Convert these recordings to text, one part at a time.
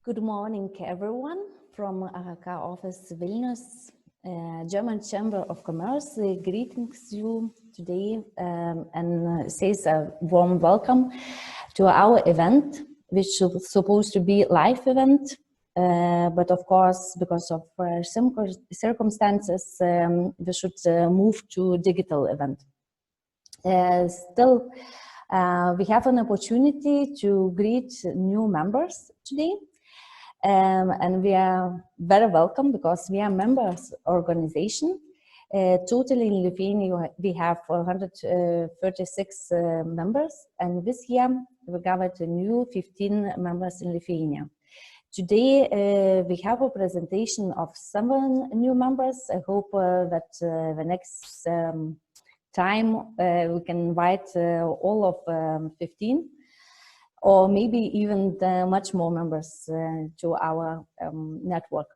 Good morning, everyone, from AHK office Vilnius, German Chamber of Commerce. Greetings you today and says a warm welcome to our event, which is supposed to be live event, but of course, because of some circumstances, we should move to digital event. Still, we have an opportunity to greet new members today. And we are very welcome because we are members organization. Totally in Lithuania, we have 136 members, and this year we gathered a new 15 members in Lithuania. Today we have a presentation of 7 new members. I hope that the next time we can invite all of 15. Or maybe even much more members to our network.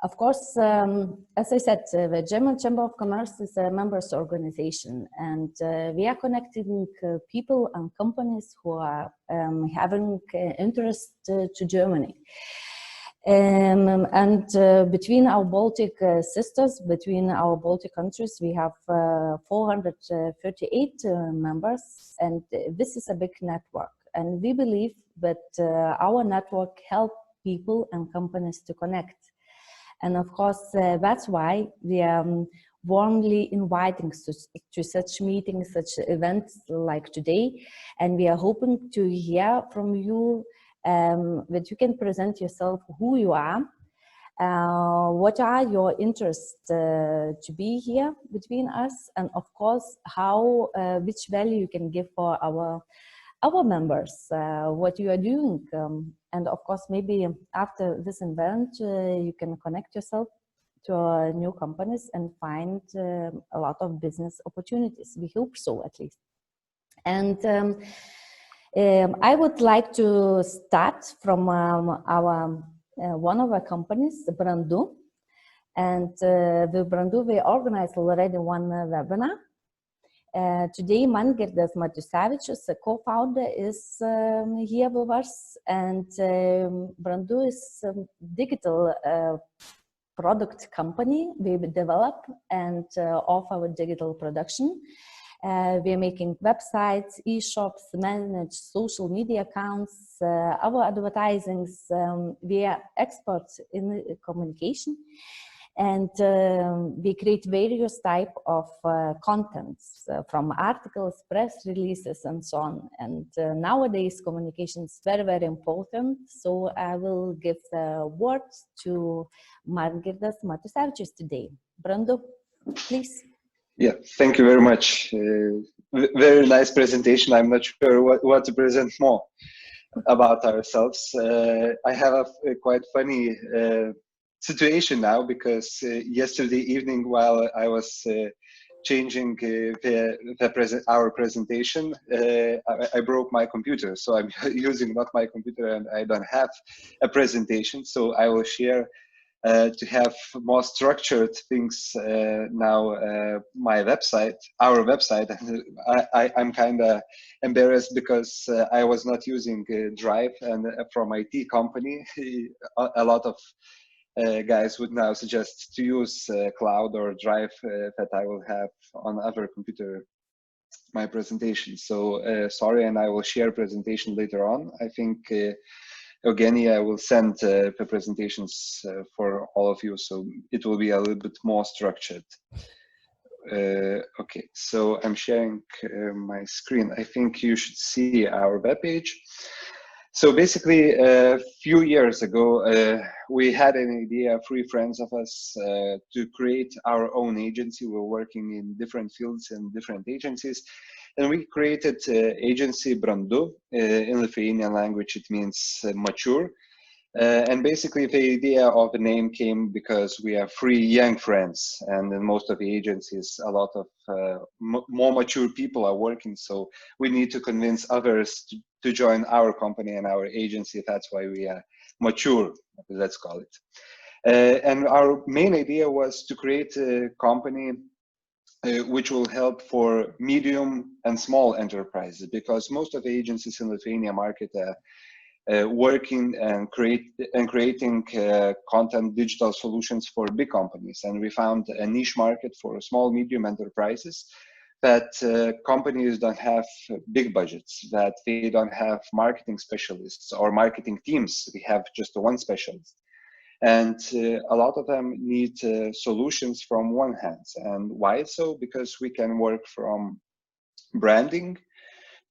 Of course, as I said, the German Chamber of Commerce is a members organization, and we are connecting people and companies who are having interest to Germany. Between our Baltic sisters, between our Baltic countries, we have 438 members, and this is a big network. And we believe that our network helps people and companies to connect. And of course, that's why we are warmly inviting to such meetings, such events like today. And we are hoping to hear from you that you can present yourself, who you are, what are your interests to be here between us, and of course, how, which value you can give for our members, what you are doing, and of course maybe after this event you can connect yourself to new companies and find a lot of business opportunities. We hope so, at least. And I would like to start from our one of our companies, Brandu, and the Brandu, we organized already one webinar. Today, Mangirdas Matusevičius, a co-founder, is here with us, and Brandu is a digital product company. We develop and offer digital production. We are making websites, e-shops, manage social media accounts, our advertisings. We are experts in communication. And we create various type of contents from articles, press releases, and so on. And nowadays, communication is very, very important. So I will give the word to Mangirdas Matusevičius today. Brandu, please. Yeah, thank you very much. Very nice presentation. I'm not sure what to present more about ourselves. I have a quite funny situation now, because yesterday evening, while I was changing our presentation, I broke my computer. So I'm using not my computer, and I don't have a presentation. So I will share to have more structured things now. My website, our website. I'm kind of embarrassed because I was not using Drive, and from IT company, a lot of guys would now suggest to use Cloud or Drive that I will have on other computer my presentation. So sorry, and I will share presentation later on. I think Eugenia will send the presentations for all of you, so it will be a little bit more structured. Okay, so I'm sharing my screen. I think you should see our webpage. So basically, a few years ago, we had an idea, 3 friends of us, to create our own agency. We're working in different fields and different agencies. And we created agency Brandu. In Lithuanian language, it means mature. And basically, the idea of the name came because we are 3 young friends. And in most of the agencies, a lot of more mature people are working. So we need to convince others to join our company and our agency. That's why we are mature, let's call it. And our main idea was to create a company which will help for medium and small enterprises, because most of the agencies in Lithuania market working and creating content digital solutions for big companies. And we found a niche market for small, medium enterprises that companies don't have big budgets, that they don't have marketing specialists or marketing teams. We have just one specialist. And a lot of them need solutions from one hand. And why so? Because we can work from branding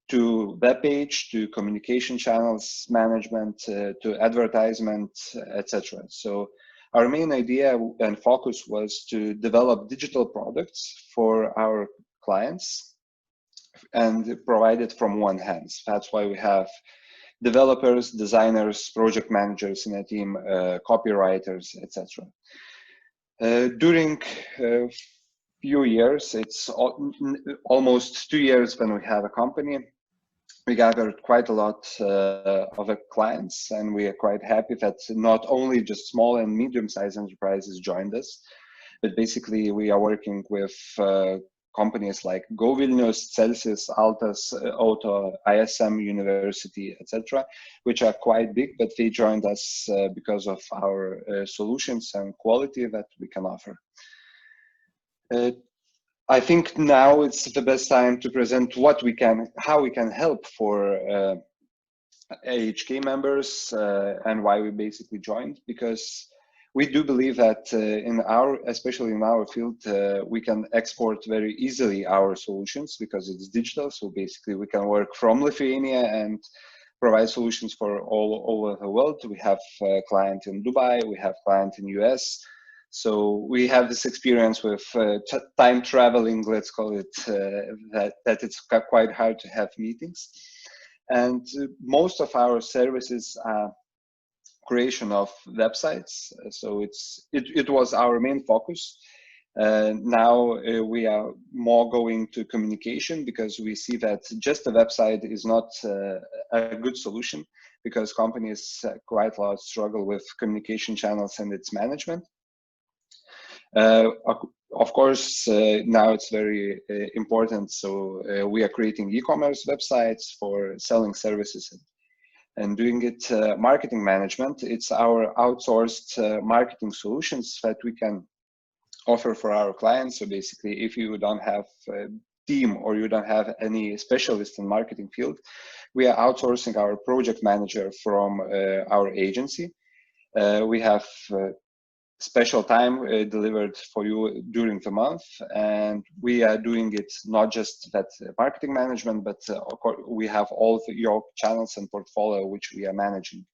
to web page, to communication channels management, to advertisement, etc. So our main idea and focus was to develop digital products for our clients and provide it from one hand. That's why we have developers, designers, project managers in a team, copywriters, etc. During a few years, it's almost 2 years when we have a company, we gathered quite a lot of clients, and we are quite happy that not only just small and medium-sized enterprises joined us, but basically we are working with companies like Go Vilnius, Celsius, Altas, Auto, ISM University, etc., which are quite big, but they joined us because of our solutions and quality that we can offer. I think now it's the best time to present how we can help for AHK members and why we basically joined, because we do believe that especially in our field, we can export very easily our solutions because it's digital. So basically we can work from Lithuania and provide solutions for all over the world. We have a client in Dubai, we have a client in US. So we have this experience with time traveling, let's call it, that it's quite hard to have meetings. And most of our services are creation of websites. So it was our main focus. Now we are more going to communication, because we see that just a website is not a good solution, because companies quite a lot struggle with communication channels and its management. Of course, now it's very important. So we are creating e-commerce websites for selling services and doing it marketing management. It's our outsourced marketing solutions that we can offer for our clients. So basically, if you don't have a team or you don't have any specialist in marketing field, we are outsourcing our project manager from our agency. We have special time delivered for you during the month, and we are doing it not just that marketing management, but of course we have all your channels and portfolio which we are managing.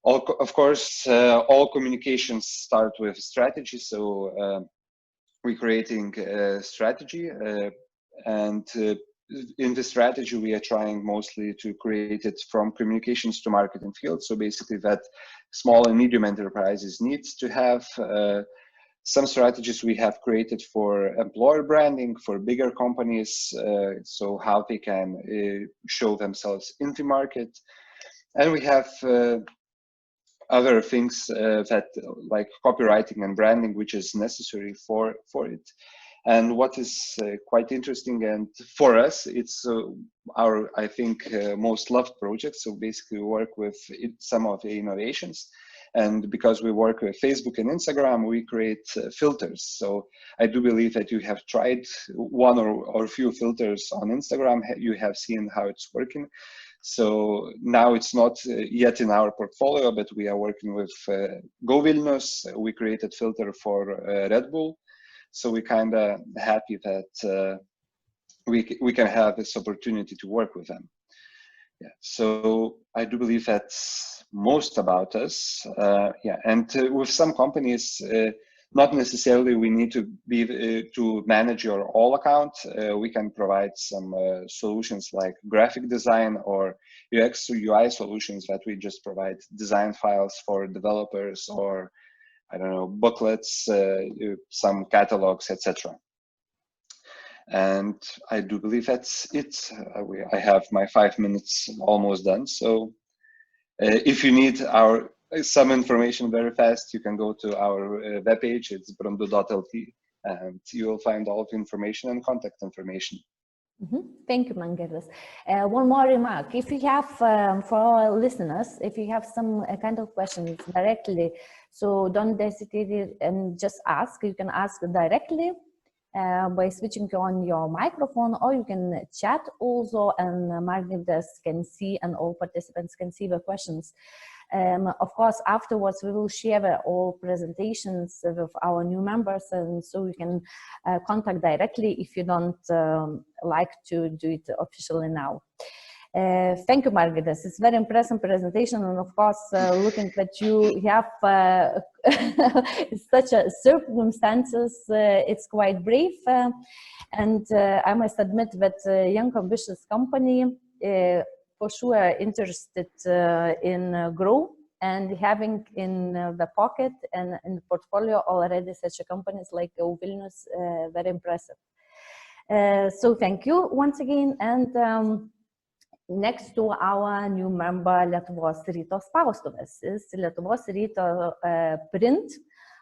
Of course, all communications start with strategy. So we're creating a strategy, and in the strategy we are trying mostly to create it from communications to marketing field. So basically that small and medium enterprises need to have some strategies we have created for employer branding, for bigger companies, so how they can show themselves in the market. And we have other things that like copywriting and branding, which is necessary for it. And what is quite interesting, and for us, it's our, I think, most loved project. So basically we work with some of the innovations. And because we work with Facebook and Instagram, we create filters. So I do believe that you have tried one or a few filters on Instagram. You have seen how it's working. So now it's not yet in our portfolio, but we are working with Go Vilnius. We created filter for Red Bull. So we're kind of happy that we can have this opportunity to work with them. Yeah. So I do believe that's most about us. Yeah, and with some companies, not necessarily we need to be to manage your all account. We can provide some solutions like graphic design or UX or UI solutions that we just provide design files for developers, or I don't know, booklets, some catalogs, etc. And I do believe that's it. I have my 5 minutes almost done. So if you need some information very fast, you can go to our webpage. It's brandu.lt, and you will find all the information and contact information. Thank you, Mangelis. One more remark. If you have, for our listeners, if you have some kind of questions directly, so don't hesitate and just ask. You can ask directly by switching on your microphone, or you can chat also, and Margaritas can see, and all participants can see the questions. Of course, afterwards we will share all presentations with our new members, and so you can contact directly if you don't like to do it officially now. Thank you, Margaritas. It's very impressive presentation, and of course, looking that you have such a circumstances, it's quite brave, and I must admit that young ambitious company for sure interested in grow, and having in the pocket and in the portfolio already such a companies like Vilnius, very impressive. So thank you once again, and next to our new member Lietuvos ryto spaustuvės is Lietuvos ryto print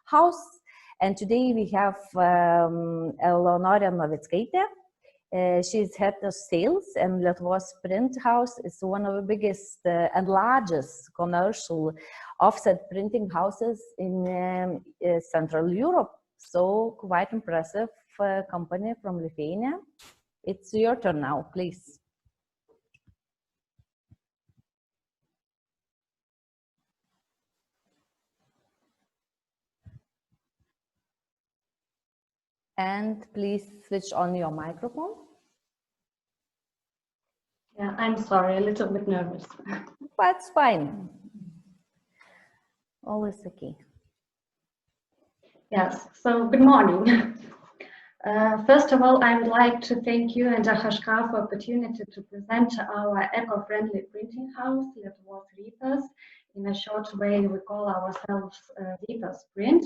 house, and today we have Eleonora Novickaitė. She is head of sales, and Lietuvos print house is one of the biggest and largest commercial offset printing houses in Central Europe. So quite impressive company from Lithuania. It's your turn now, please. And please switch on your microphone. Yeah, I'm sorry, a little bit nervous. That's fine. Always okay. Yes, so good morning. First of all, I would like to thank you and AHK for the opportunity to present our eco-friendly printing house, Lietuvos rytas. In a short way, we call ourselves Rytas Print.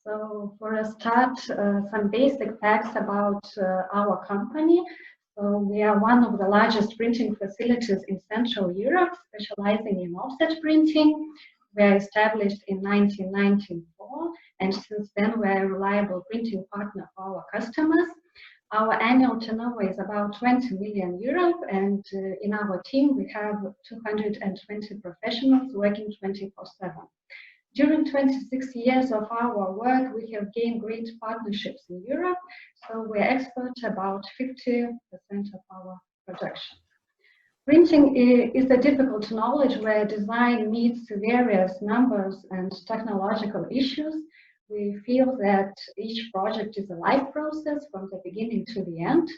So for a start, some basic facts about our company. So we are one of the largest printing facilities in Central Europe, specializing in offset printing. We are established in 1994, and since then we are a reliable printing partner for our customers. Our annual turnover is about 20 million euros, and in our team we have 220 professionals working 24/7. During 26 years of our work, we have gained great partnerships in Europe, so we're experts about 50% of our production. Printing is a difficult knowledge where design meets various numbers and technological issues. We feel that each project is a life process from the beginning to the end.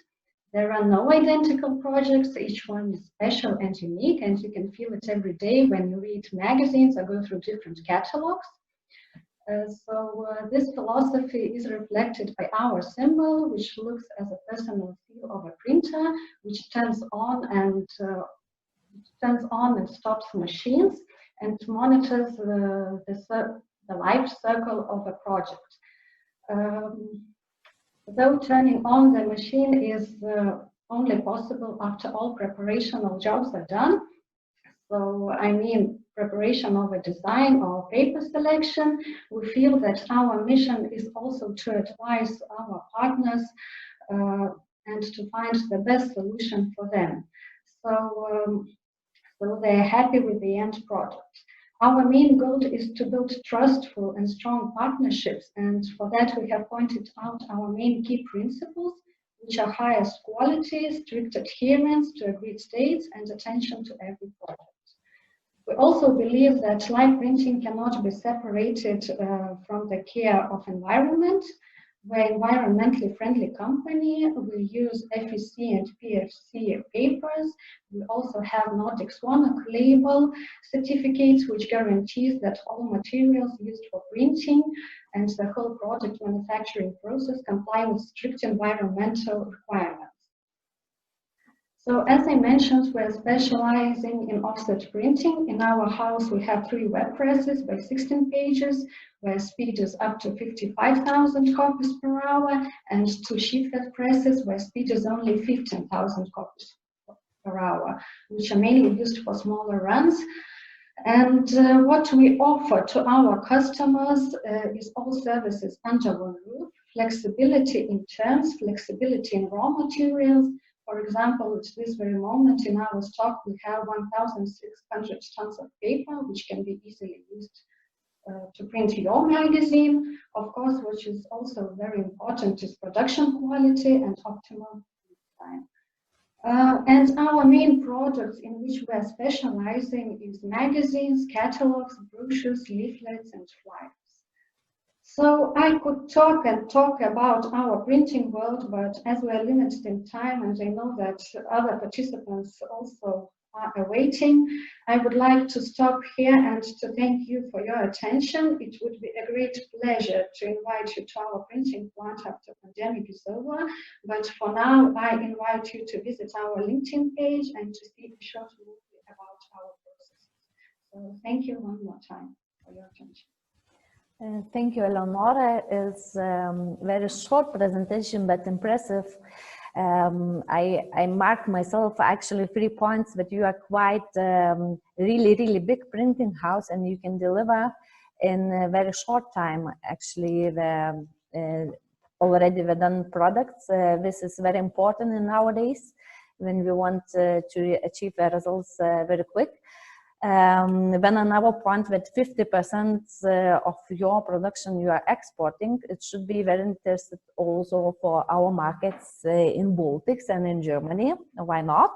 There are no identical projects, each one is special and unique, and you can feel it every day when you read magazines or go through different catalogs. This philosophy is reflected by our symbol, which looks as a personal seal of a printer, which turns on and stops machines and monitors the life cycle of a project. Though turning on the machine is only possible after all preparational jobs are done. So, I mean, preparation of a design or paper selection, we feel that our mission is also to advise our partners and to find the best solution for them. So they're happy with the end product. Our main goal is to build trustful and strong partnerships, and for that we have pointed out our main key principles, which are highest quality, strict adherence to agreed dates, and attention to every project. We also believe that light printing cannot be separated from the care of environment. We're environmentally friendly company. We use FEC and PFC papers. We also have Nordic Swan label certificates, which guarantees that all materials used for printing and the whole product manufacturing process comply with strict environmental requirements. So as I mentioned, we're specializing in offset printing. In our house, we have 3 web presses by 16 pages, where speed is up to 55,000 copies per hour, and 2 sheet-fed presses, where speed is only 15,000 copies per hour, which are mainly used for smaller runs. And what we offer to our customers is all services under one roof, flexibility in terms, flexibility in raw materials, For example, at this very moment in our stock, we have 1,600 tons of paper, which can be easily used to print your magazine. Of course, which is also very important is production quality and optimal time. And our main products in which we are specializing is magazines, catalogs, brochures, leaflets, and flyers. So I could talk about our printing world, but as we are limited in time, and I know that other participants also are awaiting, I would like to stop here and to thank you for your attention. It would be a great pleasure to invite you to our printing plant after the pandemic is over. But for now, I invite you to visit our LinkedIn page and to see a short movie about our processes. So thank you one more time for your attention. Thank you, Eleonora. It's very short presentation, but impressive. I marked myself actually 3 points, but you are quite really big printing house, and you can deliver in a very short time actually the already done products. This is very important in nowadays when we want to achieve the results very quick. Then another point that 50% of your production you are exporting, it should be very interested also for our markets in Baltics and in Germany. Why not?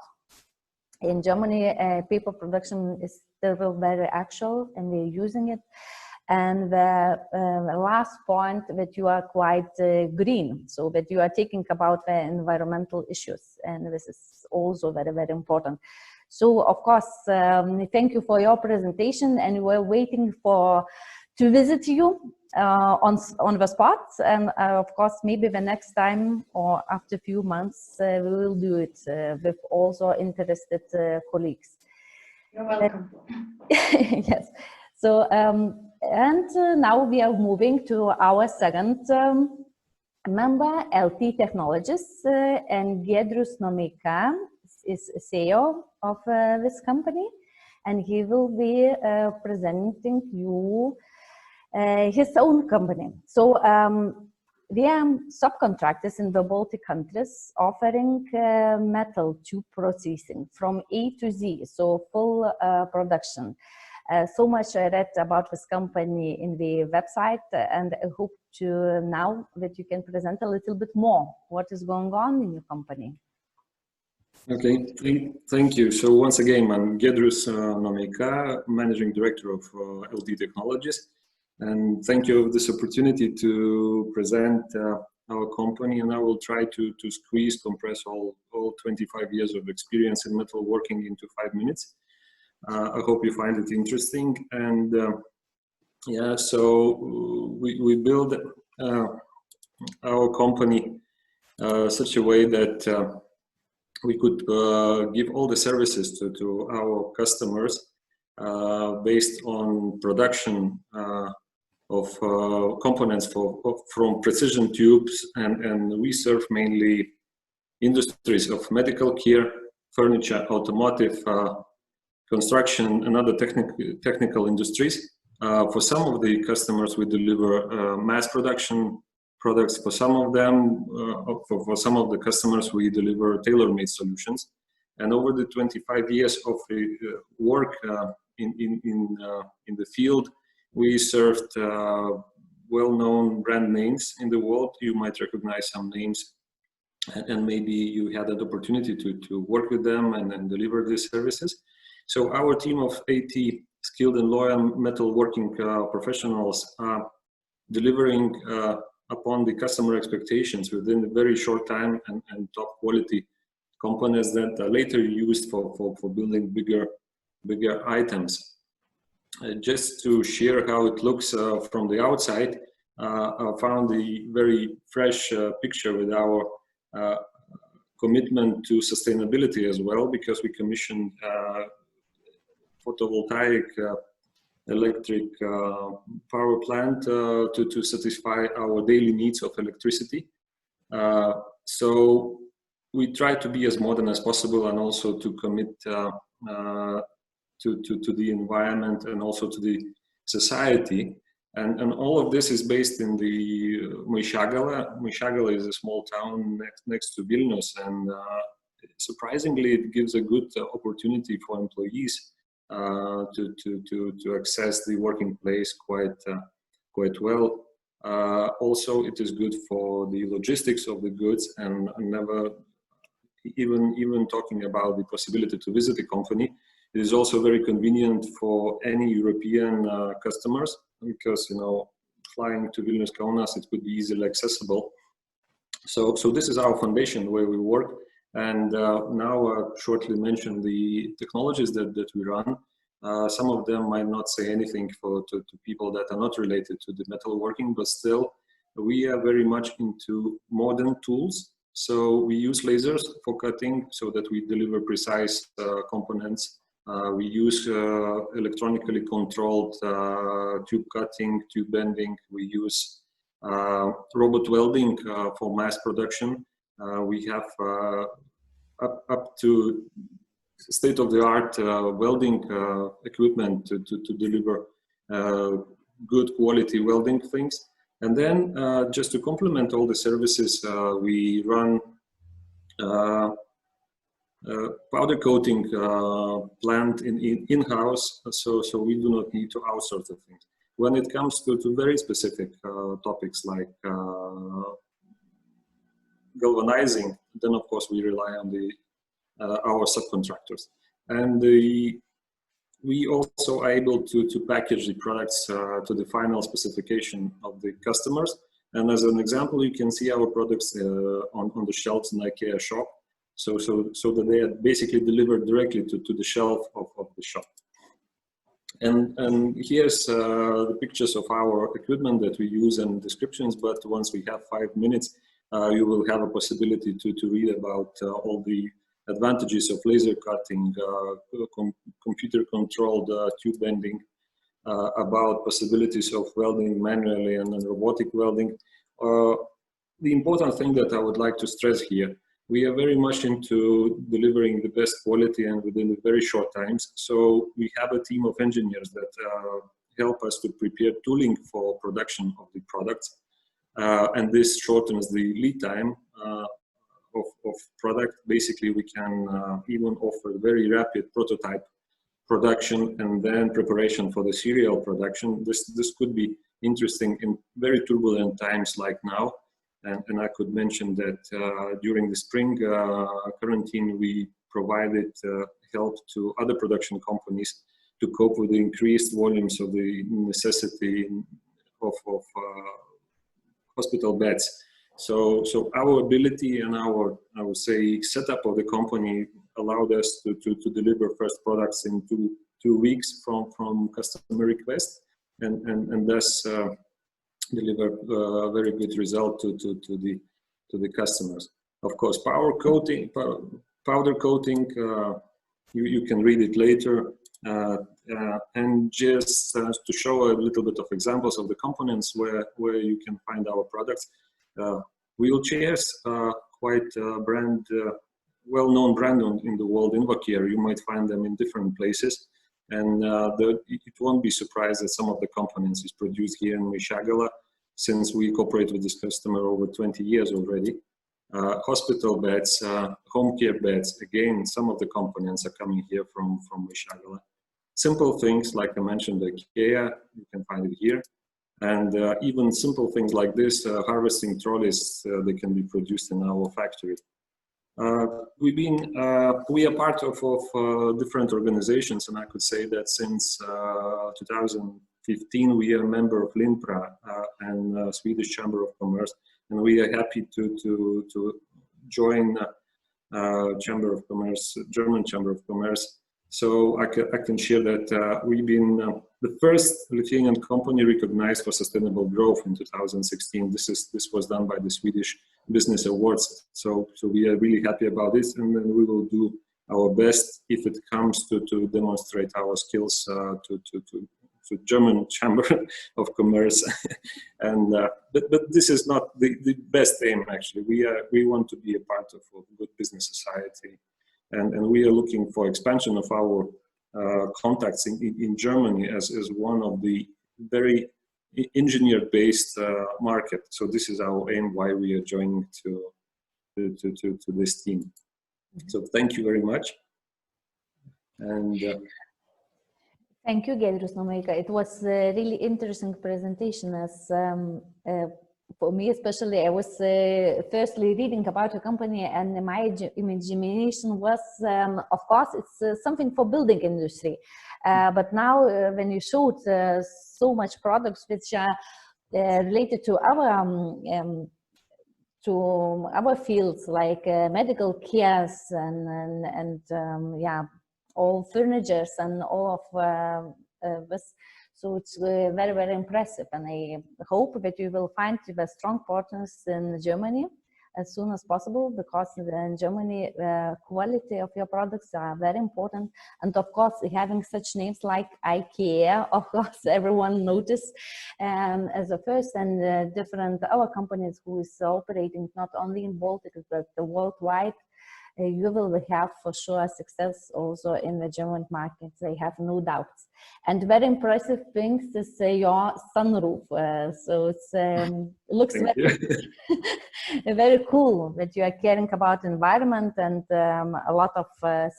In Germany, paper production is still very actual and we're using it. And the last point that you are quite green, so that you are thinking about the environmental issues, and this is also very important. So, of course, thank you for your presentation, and we're waiting to visit you on the spot. And of course, maybe the next time or after a few months, we will do it with also interested colleagues. You're welcome. Yes. So, and now we are moving to our second member, LT Technologies, and Giedrius Nomeika is CEO of this company, and he will be presenting you his own company. So we are subcontractors in the Baltic countries offering metal tube processing from A to Z, so full production. So much I read about this company in the website, and I hope to now that you can present a little bit more what is going on in your company. Okay, thank you. So once again, I'm Giedrius Nomeika, Managing Director of LT Technologies, and thank you for this opportunity to present our company, and I will try to compress all 25 years of experience in metalworking into 5 minutes. I hope you find it interesting. And yeah, so we build our company such a way that we could give all the services to our customers based on production of components from precision tubes, and we serve mainly industries of medical care, furniture, automotive, construction, and other technical industries. For some of the customers, we deliver mass production products. For some of them, for some of the customers, we deliver tailor-made solutions. And over the 25 years of work in the field, we served well-known brand names in the world. You might recognize some names, and maybe you had an opportunity to work with them and deliver these services. So our team of 80 skilled and loyal metalworking professionals are delivering upon the customer expectations within a very short time and top quality components that are later used for building bigger items. Just to share how it looks from the outside, I found a very fresh picture with our commitment to sustainability as well, because we commissioned photovoltaic electric power plant to satisfy our daily needs of electricity. So we try to be as modern as possible, and also to commit to the environment and also to the society. And all of this is based in the Maišiagala. Maišiagala is a small town next to Vilnius, and surprisingly, it gives a good opportunity for employees to access the working place quite well. Also, it is good for the logistics of the goods, and never even talking about the possibility to visit the company. It is also very convenient for any European customers, because flying to Vilnius Kaunas, it could be easily accessible. So this is our foundation where we work. And now I'll shortly mention the technologies that we run. Some of them might not say anything to people that are not related to the metalworking, but still we are very much into modern tools. So we use lasers for cutting so that we deliver precise components. We use electronically controlled tube cutting, tube bending. We use robot welding for mass production. We have up to state-of-the-art welding equipment to deliver good quality welding things. And then just to complement all the services, we run powder coating plant in-house, so we do not need to outsource the things. When it comes to very specific topics like galvanizing, then of course we rely on our subcontractors. And we also are able to package the products to the final specification of the customers. And as an example, you can see our products on the shelves in IKEA shop. So that they are basically delivered directly to the shelf of the shop. And here's the pictures of our equipment that we use and descriptions, but once we have 5 minutes, you will have a possibility to read about all the advantages of laser cutting, computer-controlled tube bending, about possibilities of welding manually and robotic welding. The important thing that I would like to stress here, we are very much into delivering the best quality and within the very short times. So we have a team of engineers that help us to prepare tooling for production of the products. And this shortens the lead time of product. Basically, we can even offer very rapid prototype production and then preparation for the serial production. This could be interesting in very turbulent times like now. And I could mention that during the spring quarantine, we provided help to other production companies to cope with the increased volumes of the necessity of hospital beds. So our ability and our, I would say, setup of the company allowed us to deliver first products in two weeks from customer request, and thus deliver a very good result to the customers. Of course, powder coating, you can read it later. And just to show a little bit of examples of the components where you can find our products. Wheelchairs, quite well-known brand in the world, Invacare. You might find them in different places. And it won't be surprised that some of the components is produced here in Maišiagala, since we cooperate with this customer over 20 years already. Hospital beds, home care beds, again, some of the components are coming here from Maišiagala. Simple things, like I mentioned, the IKEA, you can find it here. And even simple things like this, harvesting trolleys, they can be produced in our factory. We are part of different organizations, and I could say that since 2015 we are a member of LINPRA and Swedish Chamber of Commerce, and we are happy to join Chamber of Commerce, German Chamber of Commerce. So I can share that we've been the first Lithuanian company recognized for sustainable growth in 2016. This was done by the Swedish Business Awards. So we are really happy about this, and then we will do our best if it comes to demonstrate our skills to German Chamber of Commerce. And but this is not the best aim, actually. We want to be a part of a good business society. And we are looking for expansion of our contacts in Germany as one of the very engineer-based market. So this is our aim, why we are joining to this team. So thank you very much. And thank you, Giedrius Nomeika. It was a really interesting presentation. As for me, especially, I was firstly reading about your company, and my imagination was, of course, it's something for building industry. But now, when you showed so much products which are related to our fields, like medical cares and yeah, all furnitures and all of this. So it's very, very impressive, and I hope that you will find the strong partners in Germany as soon as possible, because in Germany, quality of your products are very important. And of course, having such names like IKEA, of course, everyone noticed as a first, and different other companies who is operating not only in Baltics, but worldwide. You will have for sure success also in the German market. I have no doubts. And very impressive things is your sunroof. So it's looks very cool that you are caring about environment and a lot of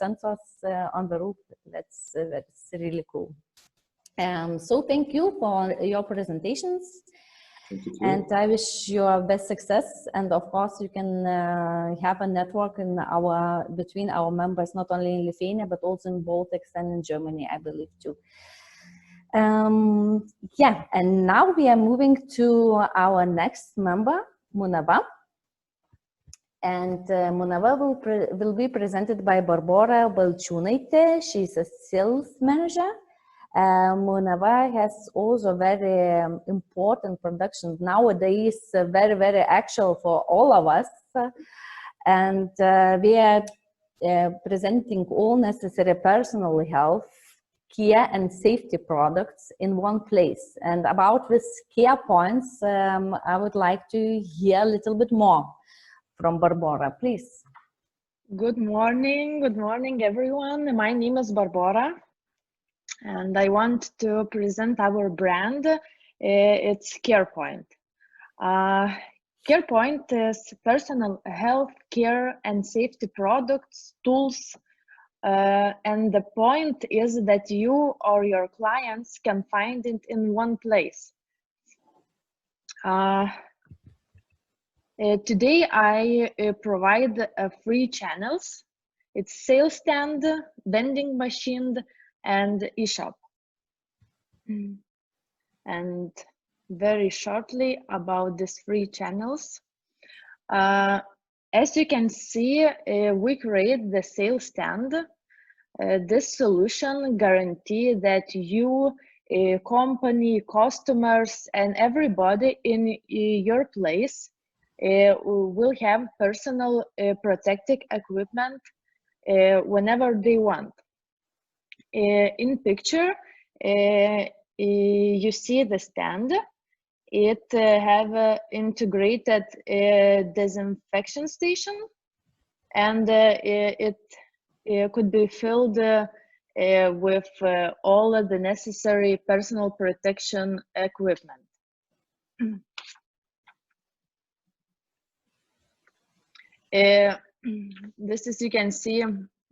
sensors on the roof. That's really cool. So thank you for your presentations. And I wish you best success. And of course, you can have a network in between our members, not only in Lithuania, but also in Baltics and in Germany, I believe too. Yeah, and now we are moving to our next member, Munava. And Munava will be presented by Barbora Balčiūnaitė. She's a sales manager. Munava has also very important productions nowadays, very, very actual for all of us. And we are presenting all necessary personal health, care and safety products in one place. And about these care points, I would like to hear a little bit more from Barbora, please. Good morning, everyone. My name is Barbora. And I want to present our brand. It's CarePoint. CarePoint is personal health care and safety products, tools, and the point is that you or your clients can find it in one place. Today I provide free channels. It's sales stand, vending machine, and e-shop. And very shortly about these free channels. As you can see, we create the sales stand. This solution guarantees that you, company, customers, and everybody in your place will have personal protective equipment whenever they want. In picture, you see the stand. It have integrated disinfection station, and it could be filled with all of the necessary personal protection equipment. This is, you can see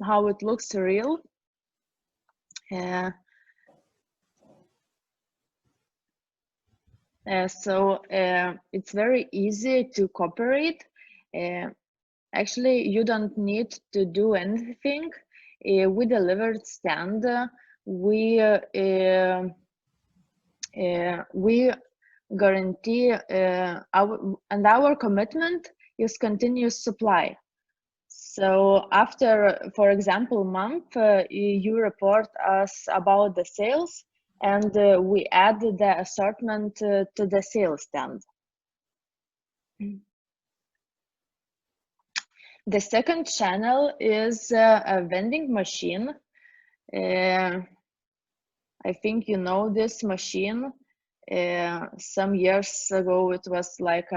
how it looks real. So it's very easy to cooperate. Actually, you don't need to do anything. We delivered stand. We guarantee our commitment is continuous supply. So after, for example, month, you report us about the sales, and we add the assortment to the sales stand. The second channel is a vending machine. I think you know this machine. Some years ago, it was like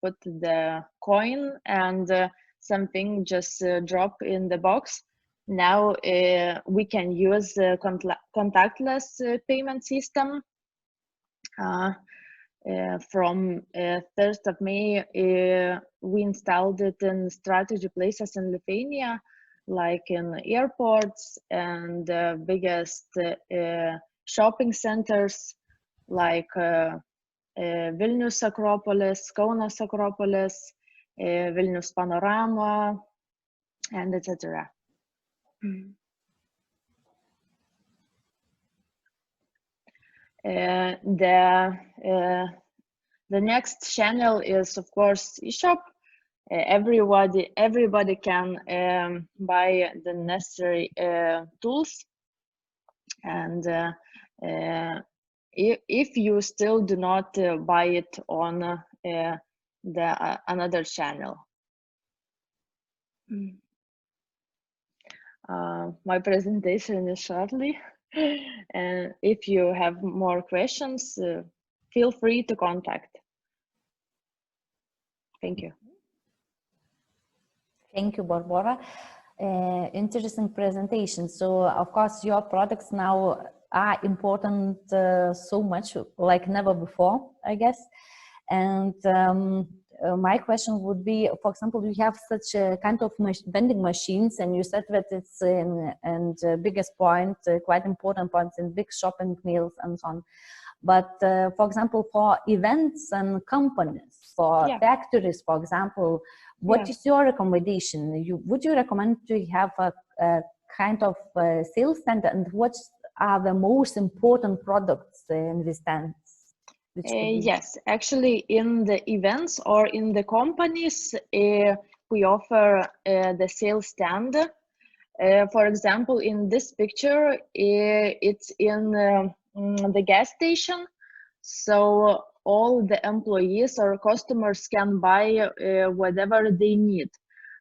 put the coin and something just drop in the box. Now we can use contactless payment system. From 1st of May, we installed it in strategy places in Lithuania. like in airports and biggest shopping centers like Vilnius Acropolis, Kaunas Acropolis, Vilnius Panorama, and etc. The next channel is, of course, eShop. Everybody can buy the necessary tools, and if you still do not buy it on another channel. My presentation is shortly, and if you have more questions, feel free to contact. Thank you. Thank you, Barbara. Interesting presentation. So, of course, your products now are important so much, like never before, I guess. And my question would be, for example, you have such a kind of vending machines, and you said that it's biggest point, quite important points in big shopping malls and so on. But for example, for events and companies, for factories, for example, what is your recommendation? Would you recommend to have a kind of sales stand, and what are the most important products in the stands? Yes, actually, in the events or in the companies, we offer the sales stand. For example, in this picture, it's in the gas station, so all the employees or customers can buy whatever they need.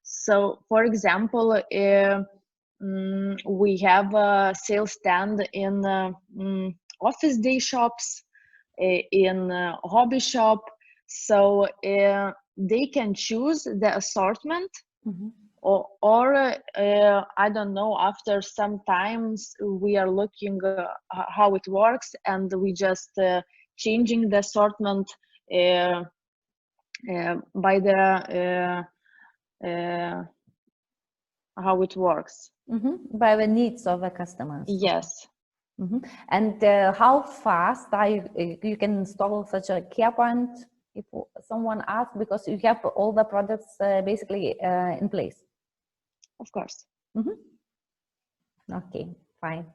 So, for example, we have a sales stand in office day shops, in hobby shop, so they can choose the assortment. Or I don't know, after some times we are looking how it works, and we just changing the assortment by the how it works. By the needs of the customers. Yes. And how fast you can install such a care point if someone asks, because you have all the products basically in place? Of course. Okay, fine.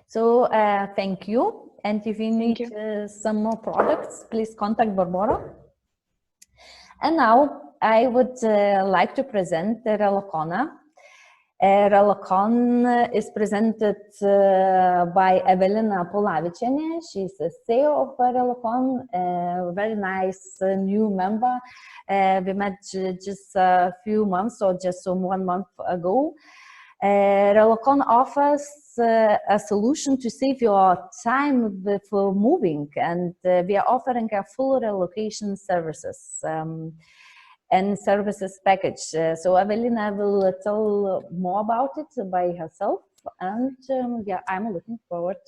So thank you. And if you need some more products, please contact Barbara. And now I would like to present Relokona. Relokona is presented by Evelina Pulavičienė. She's the CEO of Relokona, a very nice new member. We met just a few months or just 1 month ago. Relokona offers a solution to save your time before moving, and we are offering a full relocation services and services package. So Evelina will tell more about it by herself, and I'm looking forward.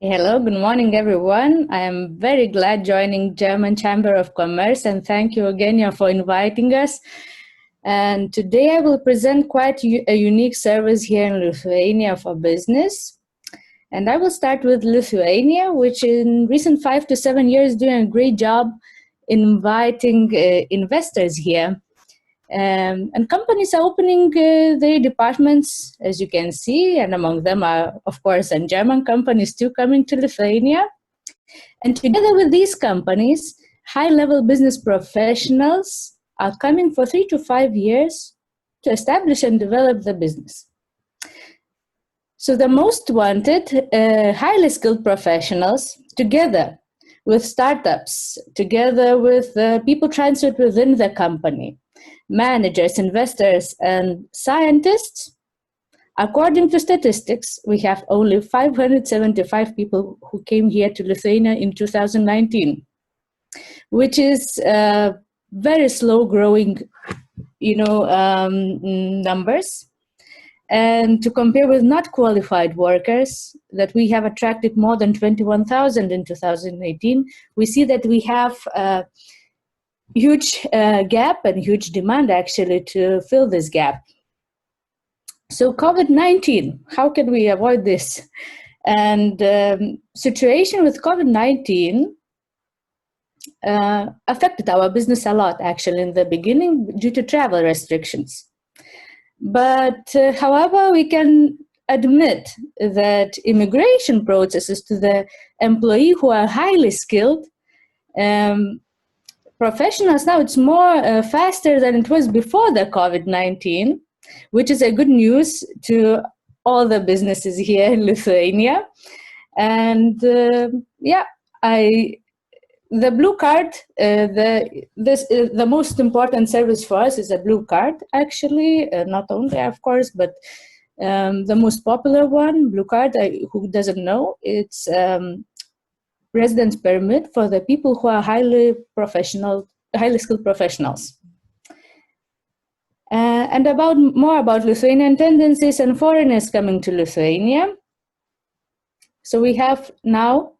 Hello, good morning, everyone. I am very glad joining German Chamber of Commerce, and thank you again for inviting us. And today I will present quite a unique service here in Lithuania for business. And I will start with Lithuania, which in recent 5 to 7 years doing a great job inviting investors here. And companies are opening their departments, as you can see, and among them are, of course, and German companies too coming to Lithuania. And together with these companies, high-level business professionals are coming for 3 to 5 years to establish and develop the business. So the most wanted, highly skilled professionals, together with startups, together with people transferred within the company, managers, investors, and scientists. According to statistics, we have only 575 people who came here to Lithuania in 2019, which is very slow growing, numbers. And to compare with not qualified workers that we have attracted more than 21,000 in 2018, we see that we have a huge gap and huge demand actually to fill this gap. So COVID-19, how can we avoid this? And situation with COVID-19 affected our business a lot, actually, in the beginning due to travel restrictions. But however, we can admit that immigration processes to the employee who are highly skilled professionals, now it's more faster than it was before the COVID-19, which is a good news to all the businesses here in Lithuania. And yeah, the blue card, the most important service for us is a blue card, actually, not only, of course, but the most popular one, blue card, who doesn't know, it's residence permit for the people who are highly skilled professionals. And more about Lithuanian tendencies and foreigners coming to Lithuania. So we have now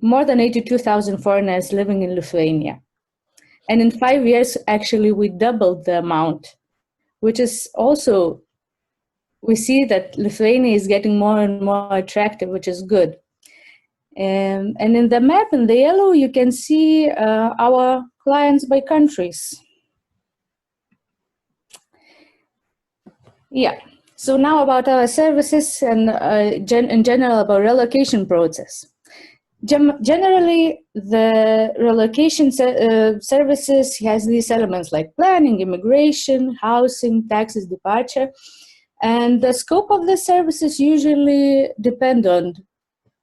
more than 82,000 foreigners living in Lithuania. And in 5 years, actually, we doubled the amount, which is also, we see that Lithuania is getting more and more attractive, which is good. And in the map, in the yellow, you can see our clients by countries. Yeah, so now about our services and in general about relocation process. Generally, the relocation services has these elements like planning, immigration, housing, taxes, departure, and the scope of the services usually depend on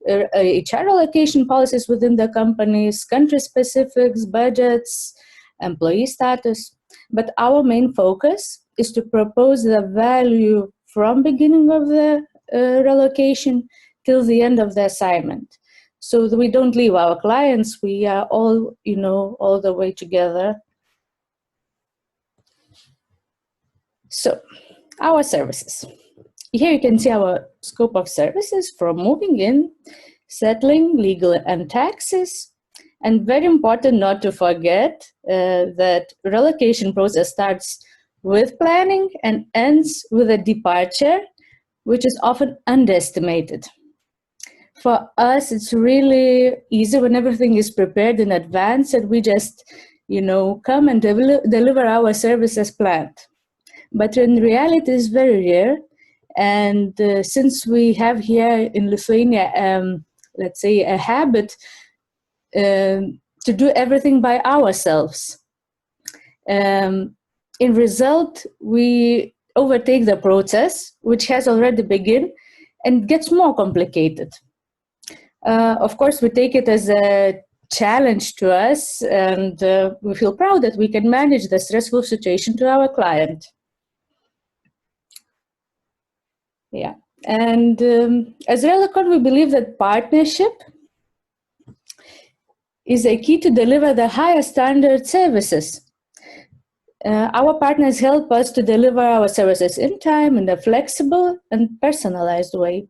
HR allocation policies within the companies, country specifics, budgets, employee status. But our main focus is to propose the value from beginning of the relocation till the end of the assignment. So that we don't leave our clients, we are all, all the way together. So, our services. Here you can see our scope of services from moving in, settling, legal and taxes. And very important not to forget that relocation process starts with planning and ends with a departure, which is often underestimated. For us, it's really easy when everything is prepared in advance and we just, come and deliver our service as planned. But in reality, it's very rare. And since we have here in Lithuania, let's say, a habit to do everything by ourselves, in result, we overtake the process, which has already begun, and gets more complicated. Of course, we take it as a challenge to us, and we feel proud that we can manage the stressful situation to our client. Yeah, and as Relokon, we believe that partnership is a key to deliver the highest standard services. Our partners help us to deliver our services in time, in a flexible and personalized way.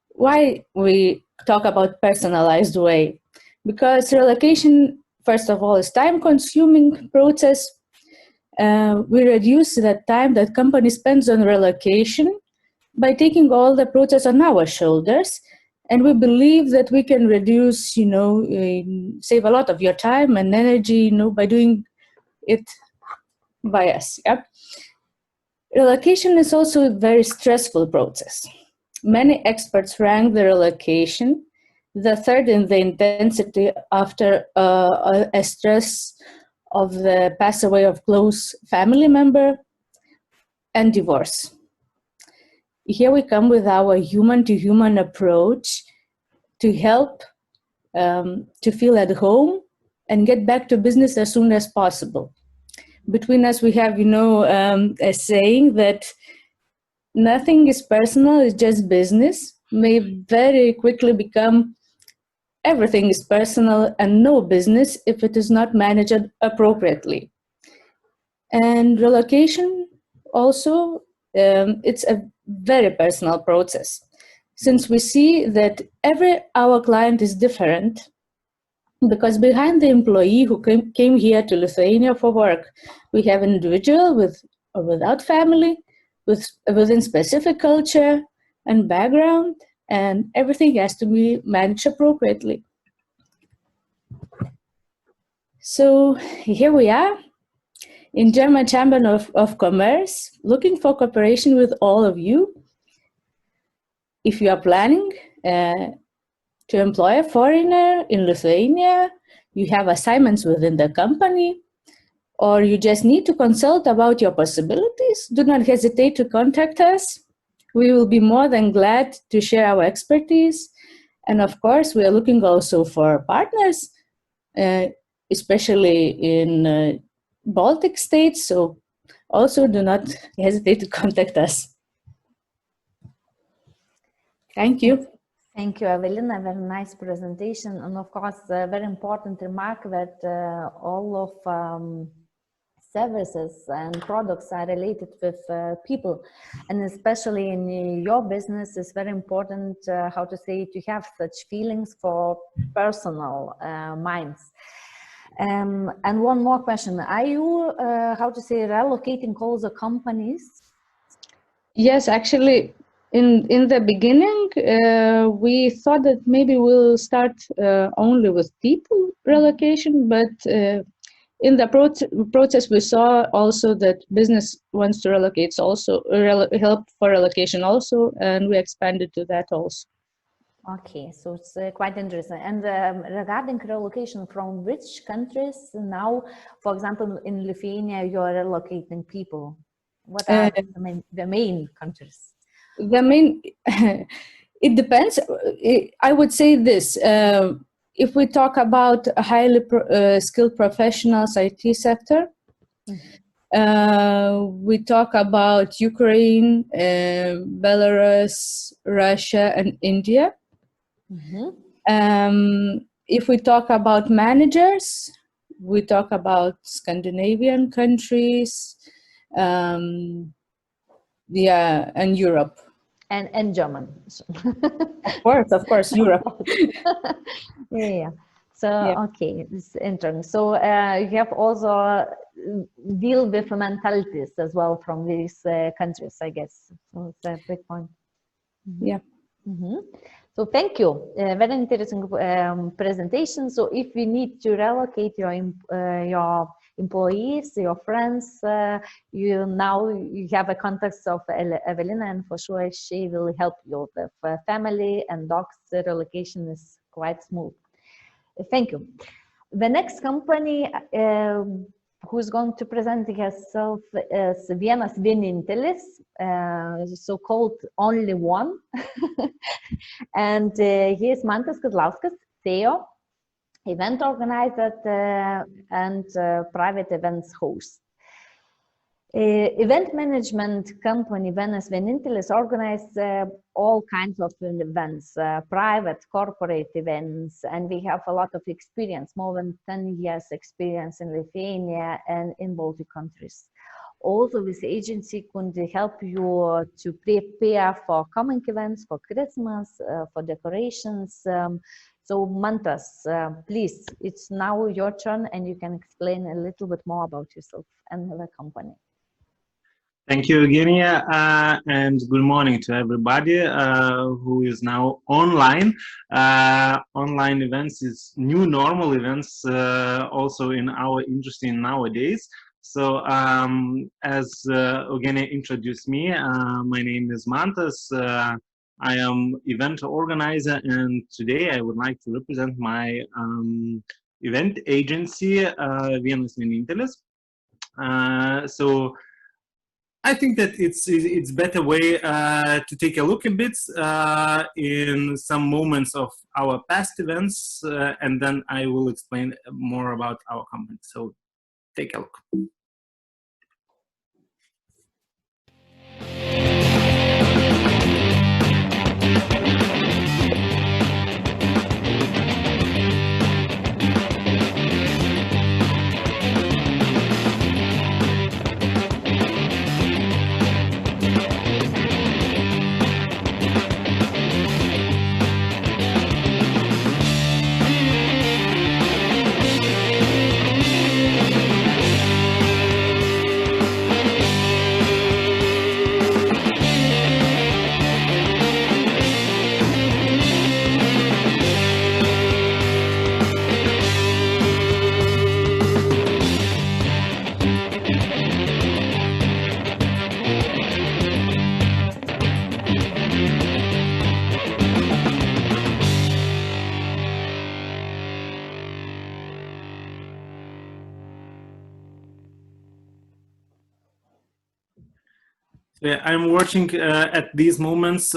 Why we talk about personalized way? Because relocation, first of all, is time-consuming process. We reduce the time that company spends on relocation by taking all the process on our shoulders. And we believe that we can reduce, save a lot of your time and energy, by doing it by us. Yep. Relocation is also a very stressful process. Many experts rank the relocation the third in the intensity after a stress of the pass away of close family member and divorce. Here we come with our human-to-human approach to help to feel at home and get back to business as soon as possible. Between us, we have, a saying that nothing is personal, it's just business, may very quickly become everything is personal and no business if it is not managed appropriately. And relocation also, it's a very personal process, since we see that our client is different, because behind the employee who came here to Lithuania for work, we have an individual with or without family, within specific culture and background, and everything has to be managed appropriately. So here we are in German Chamber of Commerce, looking for cooperation with all of you. If you are planning to employ a foreigner in Lithuania, you have assignments within the company, or you just need to consult about your possibilities, do not hesitate to contact us. We will be more than glad to share our expertise. And of course, we are looking also for partners, especially in Baltic states. So also do not hesitate to contact us. Thank you. Thank you, Evelina. Very nice presentation. And of course, a very important remark that all of services and products are related with people. And especially in your business, it's very important, how to say, to have such feelings for personal minds. And one more question. Are you, how to say, relocating all the companies? Yes, actually, in the beginning, we thought that maybe we'll start only with people relocation, but in the process, we saw also that business wants to relocate, also help for relocation also, and we expanded to that also. Okay, so it's quite interesting. And regarding relocation, from which countries now, for example, in Lithuania, you are relocating people? What are the main countries? The main, it depends. I would say this, if we talk about highly skilled professionals, IT sector, we talk about Ukraine, Belarus, Russia, and India. If we talk about managers, we talk about Scandinavian countries, and Europe. And German. Of course, Europe. Yeah. So, yeah. Okay, it's interesting. So you have also deal with mentalities as well from these countries, I guess. So it's a big point. Yeah. So thank you. Very interesting presentation. So if we need to relocate your employees, your friends, you have a contact of Evelina, and for sure she will help you with family and dogs. The relocation is quite smooth. Thank you. The next company who's going to present herself is Vienas Vienintelis, so-called only one. And he is Mantas Kazlauskas, CEO, event organizer and private events host. Event management company Vienas Vienintelis organizes all kinds of events, private, corporate events, and we have a lot of experience, more than 10 years experience in Lithuania and in Baltic countries. Also, this agency could help you to prepare for coming events, for Christmas, for decorations. So Mantas, please, it's now your turn, and you can explain a little bit more about yourself and the company. Thank you, Eugenia, and good morning to everybody who is now online. Online events is new normal events, also in our industry nowadays. So as Eugenia introduced me, my name is Mantas. I am event organizer, and today I would like to represent my event agency, Vienas Vienintelis. So I think that it's better way to take a look a bit in some moments of our past events, and then I will explain more about our company. So take a look. I'm watching at these moments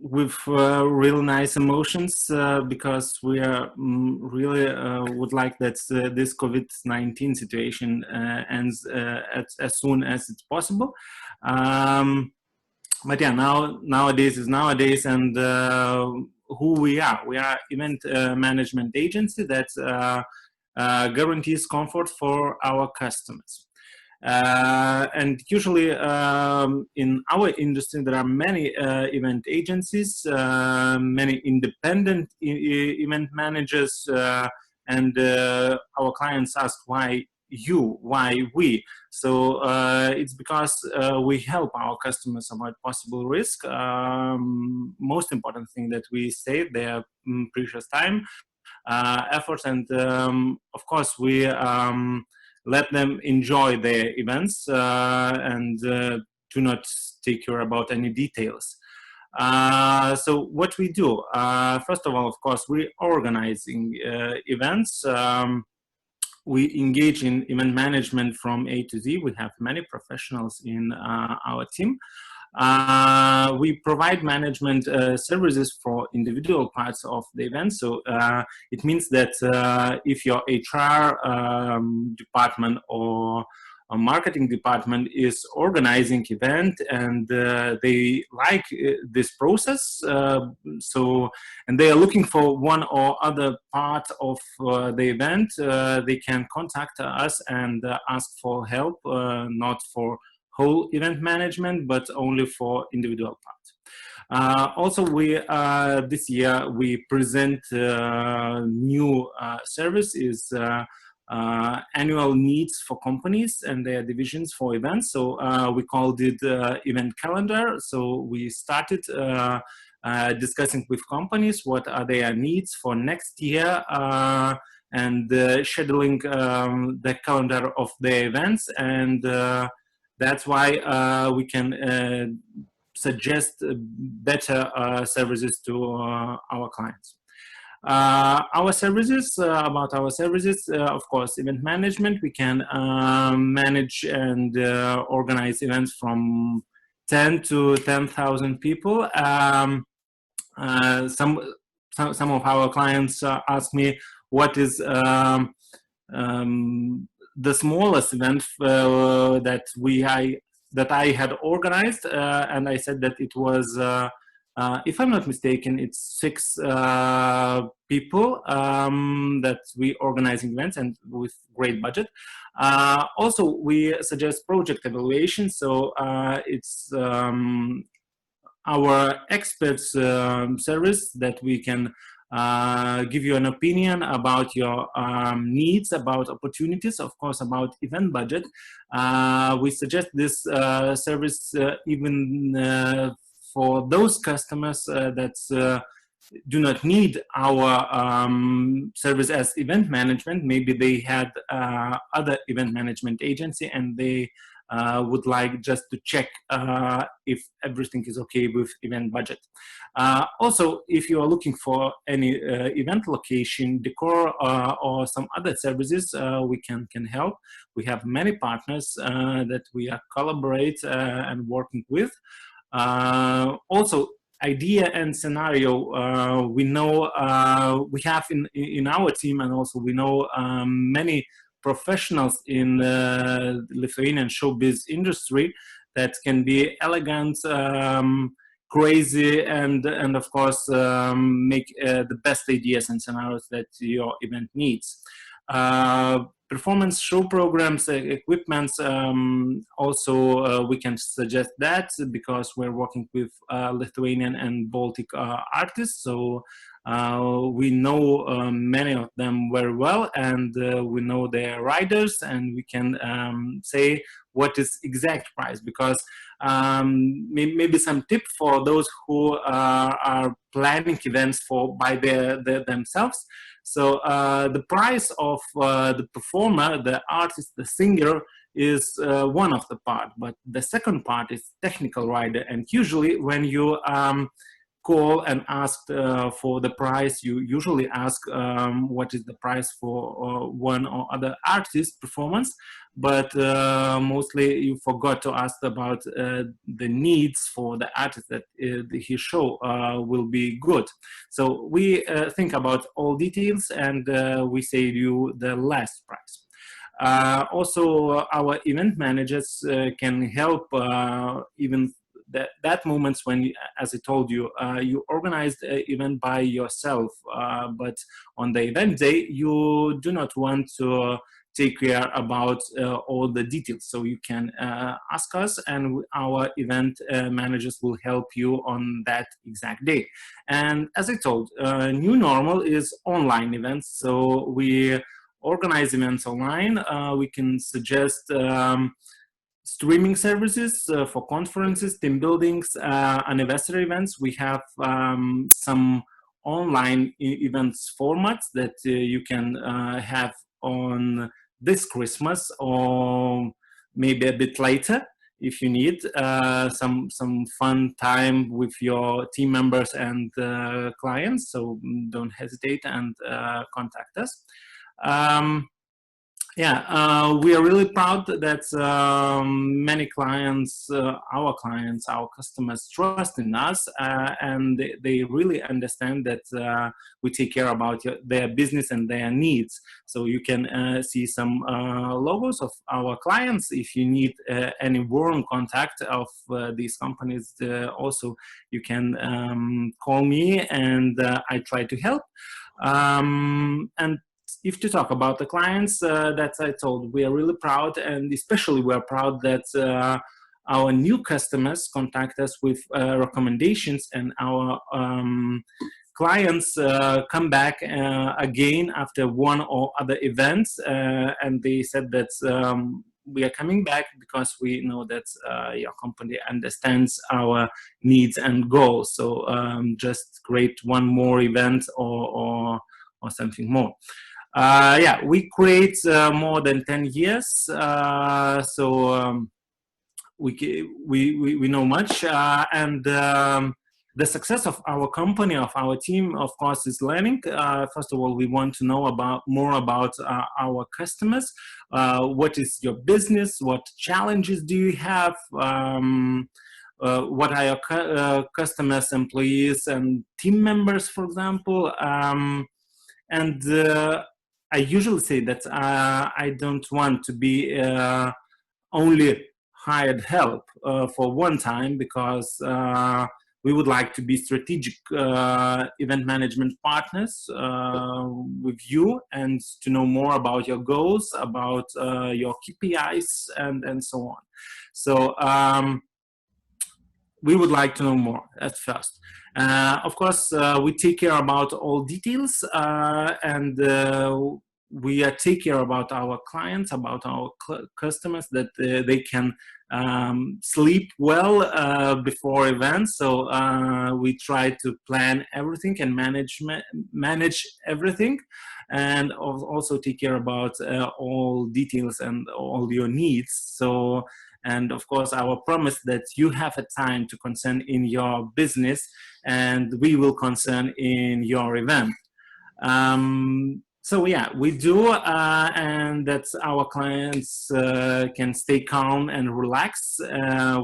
with real nice emotions because we are really would like that this COVID-19 situation ends as soon as it's possible. But yeah, nowadays is nowadays, and who we are event management agency that guarantees comfort for our customers. And usually in our industry there are many event agencies, many independent event managers, and our clients ask why we. So it's because we help our customers avoid possible risk. Most important thing that we save their precious time, efforts, and of course we let them enjoy their events and do not take care about any details. So what we do, first of all, of course, we're organizing events. We engage in event management from A to Z. We have many professionals in our team. We provide management services for individual parts of the event. So it means that if your HR department or a marketing department is organizing event and they like this process, and they are looking for one or other part of the event, they can contact us and ask for help, not for whole event management, but only for individual parts. Also, we this year we present new service is annual needs for companies and their divisions for events. So we called it event calendar. So we started discussing with companies what are their needs for next year and scheduling the calendar of their events, and that's why we can suggest better services to our clients. Our services, about our services, of course, event management. We can manage and organize events from 10 to 10,000 people. Some of our clients ask me what is the smallest event that I had organized, and I said that it was, if I'm not mistaken, it's 6 people that we organizing events and with great budget. Also, we suggest project evaluation. So it's our experts service that we can give you an opinion about your needs, about opportunities, of course, about event budget. We suggest this service even for those customers that do not need our service as event management. Maybe they had other event management agency and they would like just to check if everything is okay with event budget. Also, if you are looking for any event location, decor, or some other services, we can help. We have many partners that we are collaborate and working with. Also, idea and scenario, we know we have in our team, and also we know many professionals in the Lithuanian showbiz industry that can be elegant, crazy, and of course make the best ideas and scenarios that your event needs. Performance show programs, equipments, also we can suggest that because we're working with Lithuanian and Baltic artists, so we know many of them very well, and we know their riders, and we can say what is exact price, because maybe some tip for those who are planning events by themselves. So the price of the performer, the artist, the singer is one of the part, but the second part is technical rider. And usually when you call and ask for the price, you usually ask what is the price for one or other artist performance. but mostly you forgot to ask about the needs for the artist that his show will be good. So we think about all details, and we save you the last price. Also, our event managers can help even that moments when, as I told you, you organize the event by yourself, but on the event day, you do not want to take care about all the details. So you can ask us, and our event managers will help you on that exact day. And as I told, new normal is online events. So we organize events online. We can suggest streaming services for conferences, team buildings, anniversary events. We have some online events formats that you can have on this Christmas, or maybe a bit later if you need some fun time with your team members and clients. So don't hesitate and contact us. We are really proud that many clients, our customers trust in us, and they really understand that we take care about their business and their needs. So you can see some logos of our clients. If you need any warm contact of these companies, also you can call me, and I try to help. And if to talk about the clients that I told, we are really proud, and especially we are proud that our new customers contact us with recommendations, and our clients come back again after one or other events, and they said that we are coming back because we know that your company understands our needs and goals. So just create one more event or something more. We create more than 10 years, so we know much, and the success of our company, of our team, of course, is learning. First of all, we want to know more about our customers. What is your business? What challenges do you have? What are your customers, employees, and team members, for example? And I usually say that I don't want to be only hired help for one time, because we would like to be strategic event management partners with you, and to know more about your goals, about your KPIs, and so on. So we would like to know more at first. Of course, we take care about all details, and we take care about our clients, about our customers, that they can sleep well before events. So we try to plan everything and manage everything, and also take care about all details and all your needs. So, and of course, our promise that you have a time to concern in your business, and we will concern in your event. So yeah, we do, and that our clients can stay calm and relax.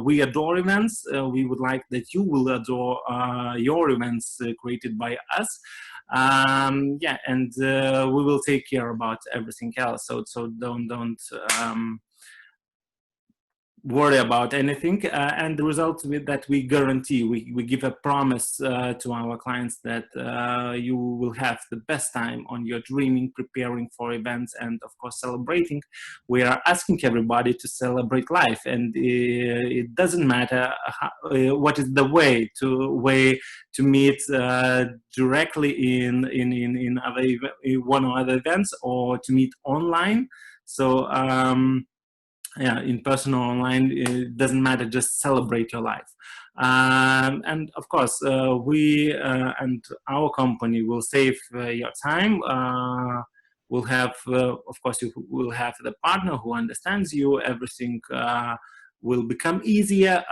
We adore events. We would like that you will adore your events created by us. And we will take care about everything else. So don't worry about anything, and the result with that we guarantee, we give a promise to our clients that you will have the best time on your dreaming, preparing for events, and of course celebrating. We are asking everybody to celebrate life, and it doesn't matter what is the way to meet directly in one or other events, or to meet online. So in person or online, it doesn't matter, just celebrate your life. And of course, we and our company will save your time. We'll have, of course, you will have the partner who understands you. Everything will become easier.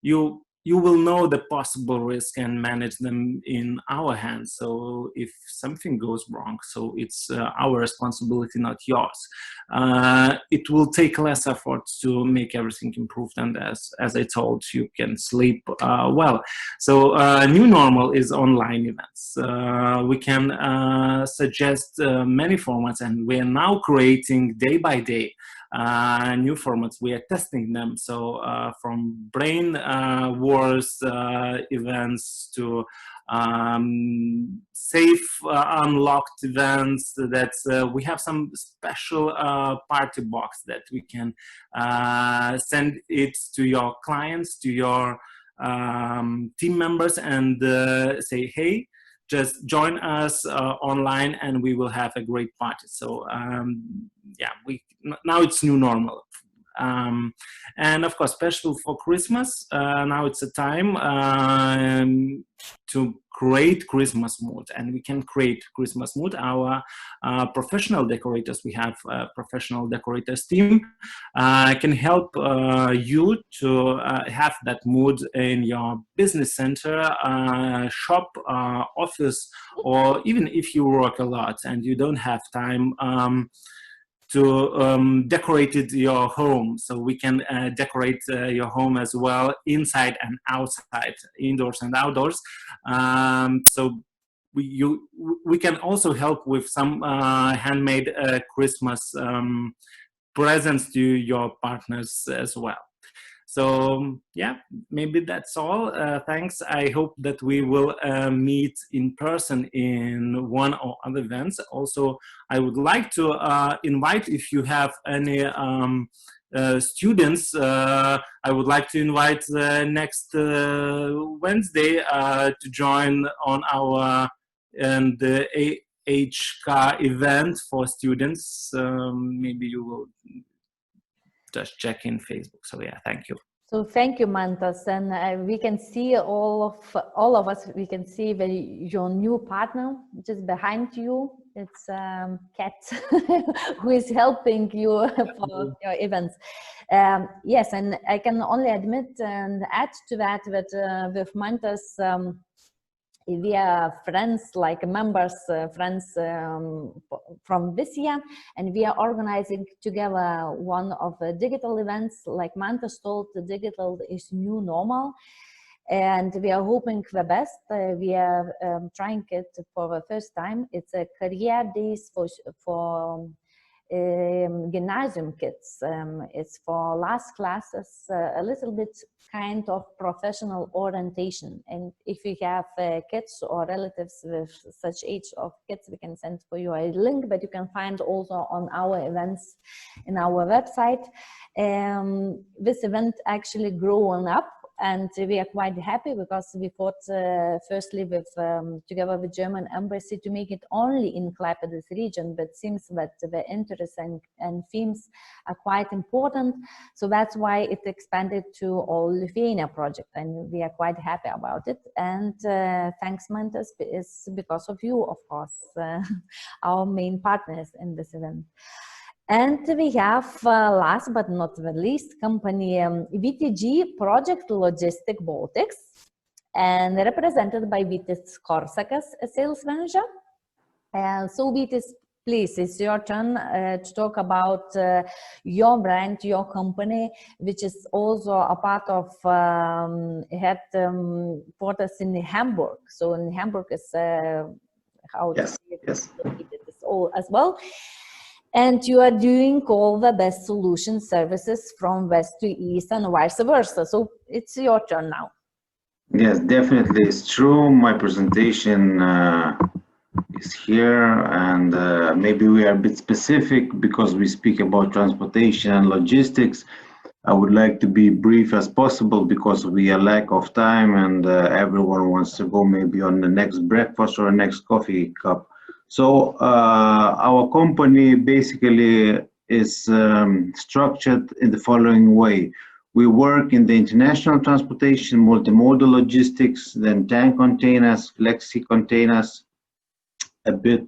You you will know the possible risk and manage them in our hands. So if something goes wrong, so it's our responsibility, not yours. It will take less effort to make everything improved, and as I told, you can sleep well. So new normal is online events. We can suggest many formats, and we are now creating day by day new formats. We are testing them. So from brain wars events to safe unlocked events, that we have some special party box that we can send it to your clients, to your team members, and say, hey, just join us online and we will have a great party. So yeah, now it's new normal. And of course, special for Christmas, now it's a time to create Christmas mood, and we can create Christmas mood. Our professional decorators, we have a professional decorators team, can help you to have that mood in your business center, shop, office, or even if you work a lot and you don't have time to decorate your home. So we can decorate your home as well, inside and outside, indoors and outdoors. So we can also help with some handmade Christmas presents to your partners as well. So yeah, maybe that's all. Thanks. I hope that we will meet in person in one or other events. Also, I would like to invite, if you have any students, I would like to invite next Wednesday to join on our the AHK event for students. Maybe you will just check in Facebook. So yeah, thank you. So thank you, Mantas, and we can see all of us. We can see your new partner just behind you. It's Kat who is helping you for your events. Yes, and I can only admit and add to that with Mantas, we are friends, like members, friends from this year, and we are organizing together one of the digital events. Like Mantas told, the digital is new normal, and we are hoping the best. We are trying it for the first time. It's a career days for gymnasium kids. It's for last classes, a little bit kind of professional orientation. And if you have kids or relatives with such age of kids, we can send for you a link, but you can find also on our events in our website. This event actually grown up, and we are quite happy because we thought firstly with together with German embassy to make it only in Klaipėdos region, but seems that the interests and themes are quite important, so that's why it expanded to all Lithuania project, and we are quite happy about it. And thanks, Mantas, is because of you, of course, our main partners in this event. And we have, last but not the least, company VTG Project Logistic Baltics, and represented by Vytis Korsakas, a sales manager. And so Vytis, please, it's your turn to talk about your brand, your company, which is also a part of headquarters in Hamburg. So in Hamburg is how yes, yes. All as well. And you are doing all the best solution services from west to east and vice versa. So it's your turn now. Yes, definitely. It's true. My presentation is here, and maybe we are a bit specific because we speak about transportation and logistics. I would like to be brief as possible because we are lack of time, and everyone wants to go maybe on the next breakfast or next coffee cup. So our company basically is structured in the following way. We work in the international transportation, multimodal logistics, then tank containers, flexi containers. A bit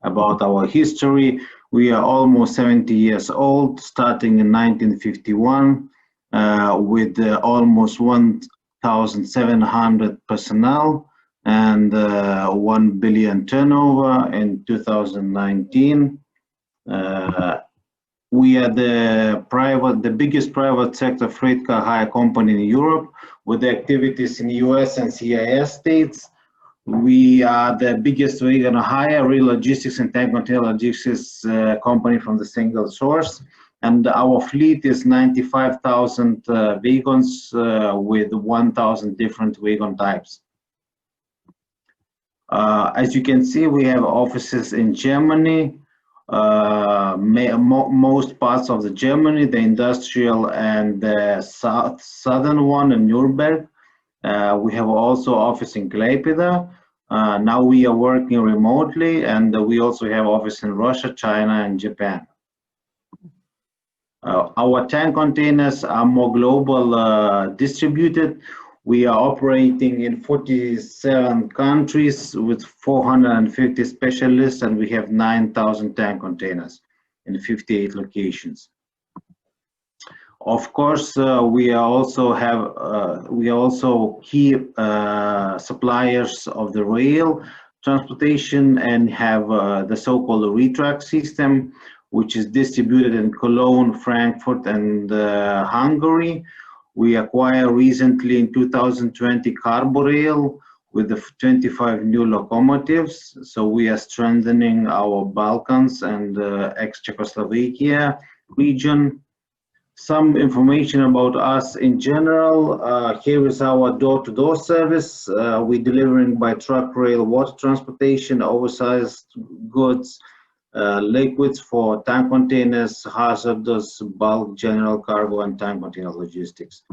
about our history. We are almost 70 years old, starting in 1951. with almost 1,700 personnel and 1 billion turnover in 2019. We are the biggest private sector freight car hire company in Europe, with activities in US and CIS states. We are the biggest wagon hire, rail logistics and tank container logistics company from the single source. And our fleet is 95,000 wagons with 1,000 different wagon types. As you can see, we have offices in Germany, most parts of the Germany, the industrial and the southern one in Nuremberg. We have also office in Klaipėda. Now we are working remotely, and we also have office in Russia, China, and Japan. Our tank containers are more global distributed. We are operating in 47 countries with 450 specialists, and we have 9,000 tank containers in 58 locations. Of course, we are also key suppliers of the rail transportation and have the so-called ReTrack system, which is distributed in Cologne, Frankfurt, and Hungary. We acquired recently in 2020 Carbo Rail with the 25 new locomotives. So we are strengthening our Balkans and ex-Czechoslovakia region. Some information about us in general. Here is our door-to-door service. We're delivering by truck, rail, water transportation, oversized goods, liquids for tank containers, hazardous, bulk, general cargo, and tank container logistics.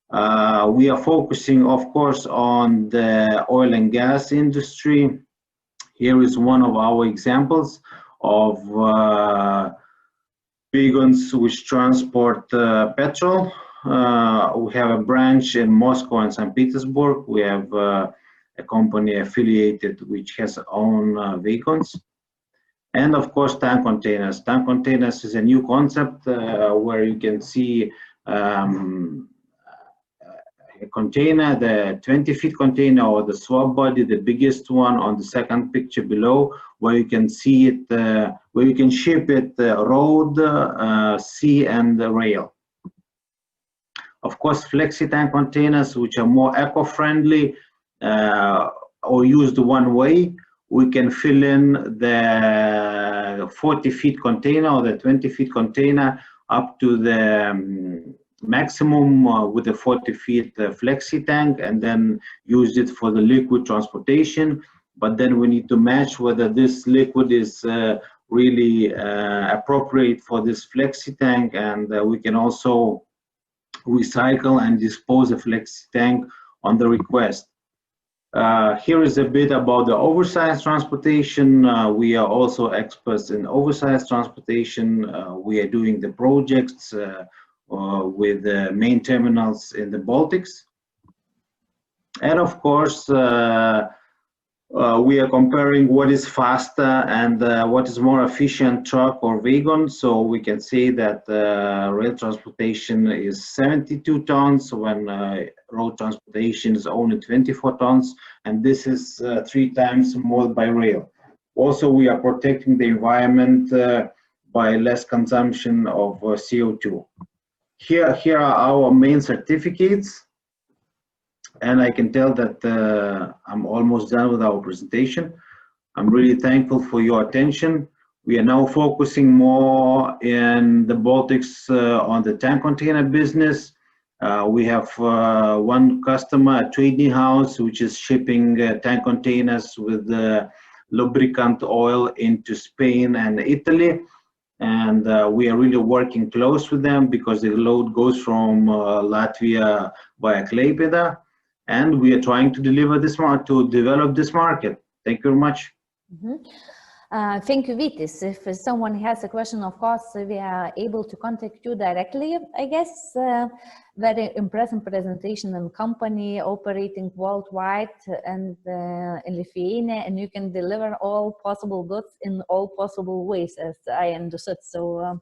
We are focusing, of course, on the oil and gas industry. Here is one of our examples of wagons which transport petrol. We have a branch in Moscow and St. Petersburg. We have a company affiliated which has own wagons. And of course, tank containers. Tank containers is a new concept where you can see a container, the 20-feet container or the swap body, the biggest one on the second picture below, where you can see it, where you can ship it road, sea, and rail. Of course, flexi tank containers, which are more eco-friendly or used one way. We can fill in the 40-feet container or the 20-feet container up to the maximum with the 40-feet flexi tank, and then use it for the liquid transportation. But then we need to match whether this liquid is really appropriate for this flexi tank, and we can also recycle and dispose the flexi tank on the request. Here is a bit about the oversized transportation. We are also experts in oversized transportation. We are doing the projects with the main terminals in the Baltics. And of course, we are comparing what is faster and what is more efficient, truck or wagon. So we can say that rail transportation is 72 tons when road transportation is only 24 tons, and this is 3 times more by rail. Also, we are protecting the environment by less consumption of CO2. Here are our main certificates. And I can tell that I'm almost done with our presentation. I'm really thankful for your attention. We are now focusing more in the Baltics on the tank container business. We have one customer, a trading house, which is shipping tank containers with lubricant oil into Spain and Italy. And we are really working close with them because the load goes from Latvia via Klaipėda. And we are trying to deliver this to develop this market. Thank you very much. Thank you, Vytis. If someone has a question, of course, we are able to contact you directly, I guess. Very impressive presentation and company operating worldwide and in Lithuania, and you can deliver all possible goods in all possible ways, as I understood. So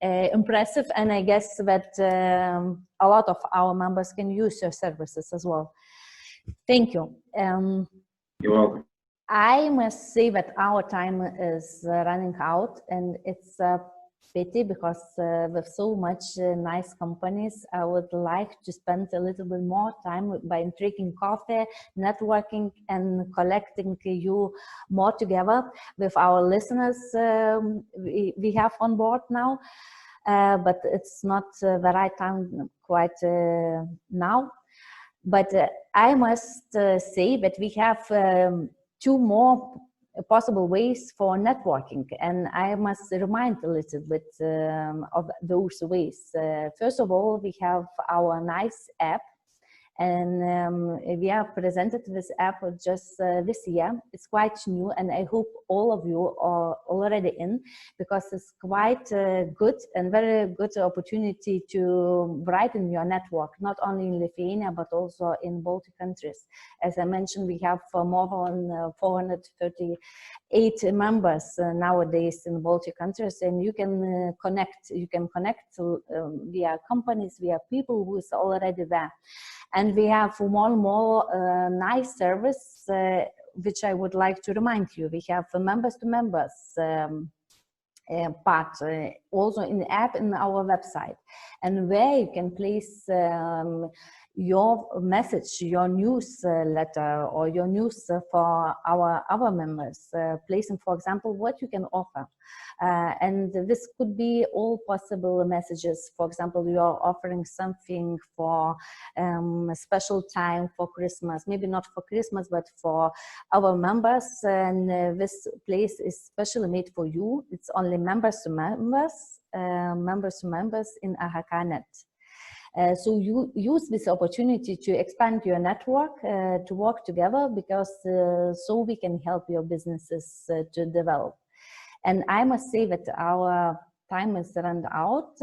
impressive, and I guess that a lot of our members can use your services as well. Thank you. You're welcome. I must say that our time is running out, and it's a pity because with so much nice companies, I would like to spend a little bit more time by drinking coffee, networking, and collecting you more together with our listeners we have on board now. But it's not the right time quite now. But I must say that we have 2 more possible ways for networking, and I must remind a little bit of those ways. First of all, we have our nice app, and we have presented this app just this year. It's quite new, and I hope all of you are already in, because it's quite good and very good opportunity to brighten your network, not only in Lithuania but also in Baltic countries. As I mentioned, we have more than 438 members nowadays in Baltic countries, and you can connect. You can connect via companies, via people who is already there. And we have one more nice service, which I would like to remind you. We have a members to members part, also in the app in our website, and where you can place your message, your newsletter, or your news for our other members, placing, for example, what you can offer. And this could be all possible messages. For example, you are offering something for a special time for Christmas, maybe not for Christmas, but for our members. And this place is specially made for you. It's only members to members, members to members in AHK net. So you use this opportunity to expand your network, to work together, because so we can help your businesses to develop. And I must say that our time is run out.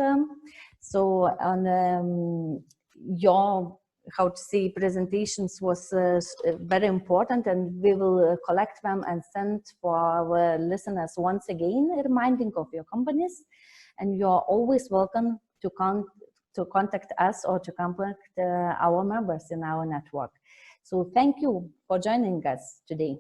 So on your, how to say, presentations was very important, and we will collect them and send for our listeners once again, reminding of your companies. And you're always welcome to contact us or to contact our members in our network. So thank you for joining us today.